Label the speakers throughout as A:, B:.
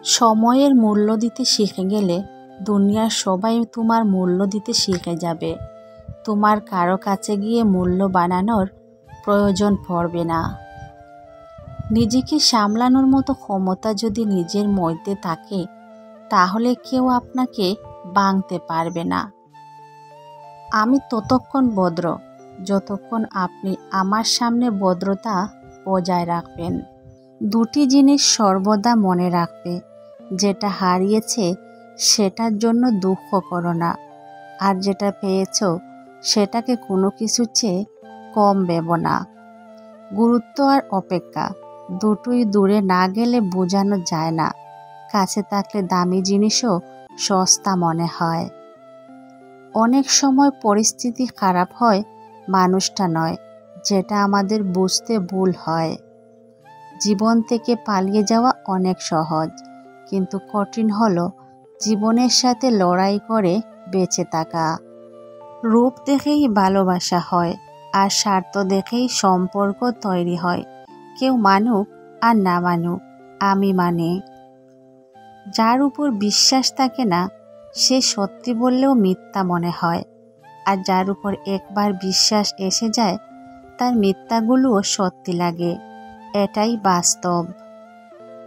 A: সময়ের মূল্য দিতে শিখে গেলে দুনিয়ার সবাই তোমার মূল্য দিতে শিখে যাবে। তোমার কারো কাছে গিয়ে মূল্য বানানোর প্রয়োজন পড়বে না। নিজেকে সামলানোর মতো ক্ষমতা যদি নিজের মধ্যে থাকে, তাহলে কেউ আপনাকে ভাঙতে পারবে না। আমি ততক্ষণ ভদ্র যতক্ষণ আপনি আমার সামনে ভদ্রতা বজায় রাখবেন। দুটি জিনিস সর্বদা মনে রাখবে, যেটা হারিয়েছে সেটার জন্য দুঃখ করো না, আর যেটা পেয়েছ সেটাকে কোনো কিছু চেয়ে কম ভেবো না। গুরুত্ব আর অপেক্ষা দুটোই দূরে না গেলে বোঝানো যায় না। কাছে থাকলে দামি জিনিসও সস্তা মনে হয়। অনেক সময় পরিস্থিতি খারাপ হয় মানুষটা নয়, যেটা আমাদের বুঝতে ভুল হয়। জীবন থেকে পালিয়ে যাওয়া অনেক সহজ, কিন্তু কঠিন হলো জীবনের সাথে লড়াই করে বেঁচে থাকা। রূপ দেখেই ভালোবাসা হয়, আর স্বার্থ দেখেই সম্পর্ক তৈরি হয়। কেউ মানুক আর না মানুক, আমি মানে। যার উপর বিশ্বাস থাকে না, সে সত্যি বললেও মিথ্যা মনে হয়, আর যার উপর একবার বিশ্বাস এসে যায়, তার মিথ্যাগুলোও সত্যি লাগে। এটাই বাস্তব।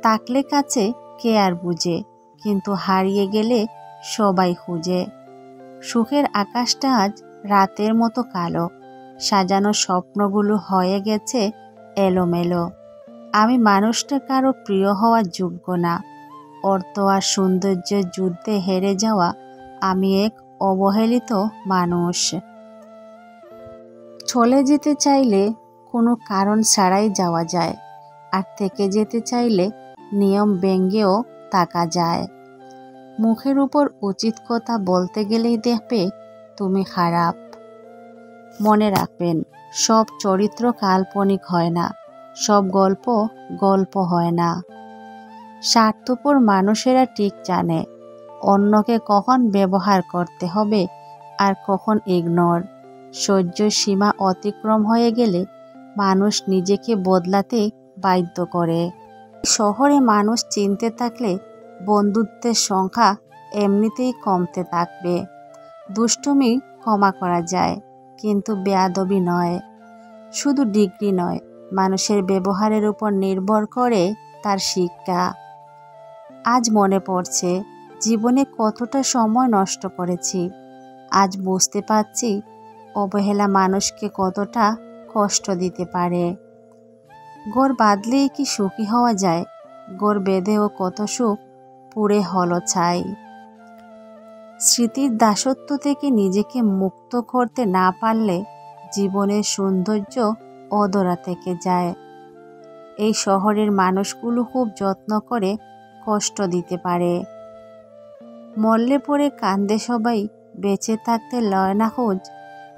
A: থাকলে কাছে কে আর বুঝে, কিন্তু হারিয়ে গেলে সবাই খুঁজে। সুখের আকাশটা আজ রাতের মতো কালো, সাজানো স্বপ্নগুলো হয়ে গেছে এলোমেলো। আমি মানুষটা কারো প্রিয় হওয়ার যোগ্য না। অর্থ আর সৌন্দর্যের যুদ্ধে হেরে যাওয়া আমি এক অবহেলিত মানুষ। চলে যেতে চাইলে কোনো কারণ ছাড়াই যাওয়া যায়, আর থেকে যেতে চাইলে নিয়ম ভেঙেও থাকা যায়। মুখের উপর উচিত কথা বলতে গেলেই দেখবে তুমি খারাপ। মনে রাখবেন, সব চরিত্র কাল্পনিক হয় না, সব গল্প গল্প হয় না। স্বার্থপর মানুষেরা ঠিক জানে অন্যকে কখন ব্যবহার করতে হবে আর কখন ইগনোর। সহ্যের সীমা অতিক্রম হয়ে গেলে মানুষ নিজেকে বদলাতে বাধ্য করে। শহরে মানুষ চিনতে থাকলে বন্ধুত্বের সংখ্যা এমনিতেই কমতে থাকবে। দুষ্টুমি ক্ষমা করা যায়, কিন্তু বেয়াদবি নয়। শুধু ডিগ্রি নয়, মানুষের ব্যবহারের উপর নির্ভর করে তার শিক্ষা। আজ মনে পড়ছে জীবনে কতটা সময় নষ্ট করেছি। আজ বুঝতে পারছি অবহেলা মানুষকে কতটা কষ্ট দিতে পারে। ঘর বাঁধলেই কি সুখী হওয়া যায়? ঘর বেঁধেও কত সুখ পুড়ে হলো ছাই। স্মৃতির দাসত্ব থেকে নিজেকে মুক্ত করতে না পারলে জীবনের সৌন্দর্য অধরা থেকে যায়। এই শহরের মানুষগুলো খুব যত্ন করে কষ্ট দিতে পারে। মরলে পরে কান্দে সবাই, বেঁচে থাকতে লয় না খোঁজ।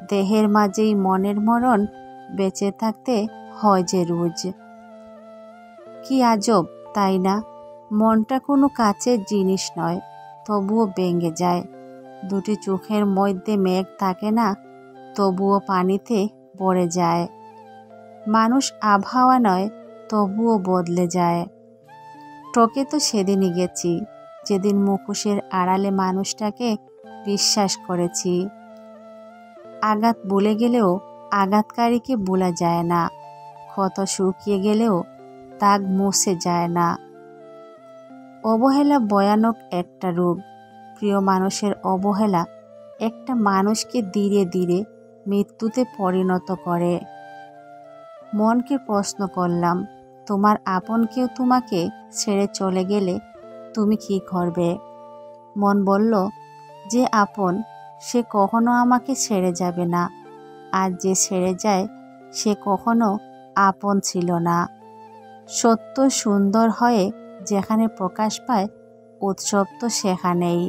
A: দেহের মাঝেই মনের মরণ, বেঁচে থাকতে হয় যে রোজ। কি আজব, তাই না? মনটা কোনো কাছের জিনিস নয়, তবুও ভেঙে যায়। দুটি চোখের মধ্যে মেঘ থাকে না, তবুও পানিতে ভরে যায়। মানুষ আবহাওয়া নয়, তবুও বদলে যায়। টকে তো সেদিনই গেছি, যেদিন মুখোশের আড়ালে মানুষটাকে বিশ্বাস করেছি। আঘাত ভুলে গেলেও আঘাতকারীকে ভোলা যায় না। ক্ষত শুকিয়ে গেলেও দাগ মুছে যায় না। অবহেলা ভয়ানক একটা রোগ। প্রিয় মানুষের অবহেলা একটা মানুষকে ধীরে ধীরে মৃত্যুতে পরিণত করে। মনকে প্রশ্ন করলাম, তোমার আপন কেউ তোমাকে ছেড়ে চলে গেলে তুমি কি করবে? মন বলল, যে আপন সে কখনো আমাকে ছেড়ে যাবে না, আর যে ছেড়ে যায় সে কখনো আপন ছিল না। সত্য সুন্দর হয়ে যেখানে প্রকাশ পায়, উৎসব তো সেখানেই।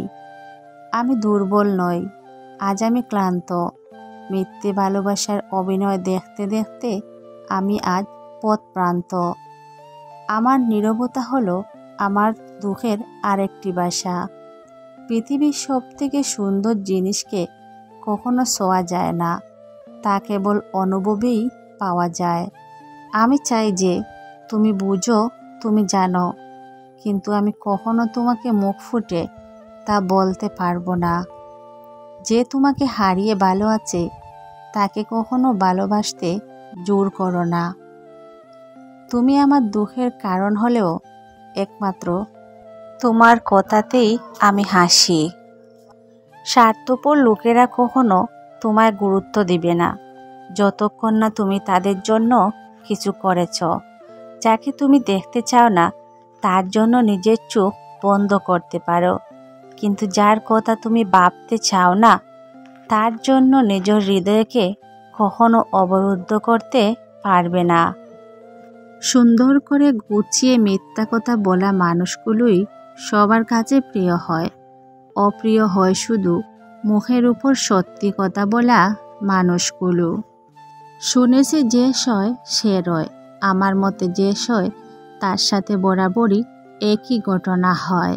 A: আমি দুর্বল নই, আজ আমি ক্লান্ত। মিথ্যে ভালোবাসার অভিনয় দেখতে দেখতে আমি আজ পথপ্রান্ত। আমার নীরবতা হলো আমার দুঃখের আরেকটি ভাষা। পৃথিবীর সবথেকে সুন্দর জিনিসকে কখনো ছোঁয়া যায় না, তা কেবল অনুভবেই পাওয়া যায়। আমি চাই যে তুমি বুঝো, তুমি জানো, কিন্তু আমি কখনো তোমাকে মুখ ফুটে তা বলতে পারবো না। যে তোমাকে হারিয়ে ভালো আছে তাকে কখনো ভালোবাসতে জোর করো না। তুমি আমার দুঃখের কারণ হলেও একমাত্র তোমার কথাতেই আমি হাসি। স্বার্থপর লোকেরা কখনো তোমায় গুরুত্ব দিবে না যতক্ষণ না তুমি তাদের জন্য কিছু করেছ। যাকে তুমি দেখতে চাও না তার জন্য নিজের চোখ বন্ধ করতে পারো, কিন্তু যার কথা তুমি ভাবতে চাও না তার জন্য নিজের হৃদয়কে কখনো অবরুদ্ধ করতে পারবে না। সুন্দর করে গুছিয়ে মিথ্যা কথা বলা মানুষগুলোই সবার কাছে প্রিয় হয়। অপ্রিয় হয় শুধু মুখের উপর সত্যি কথা বলা মানুষগুলো। শুনেছি যে সয় সে রয়, আমার মতে যে সয় তার সাথে বরাবরই একই ঘটনা হয়।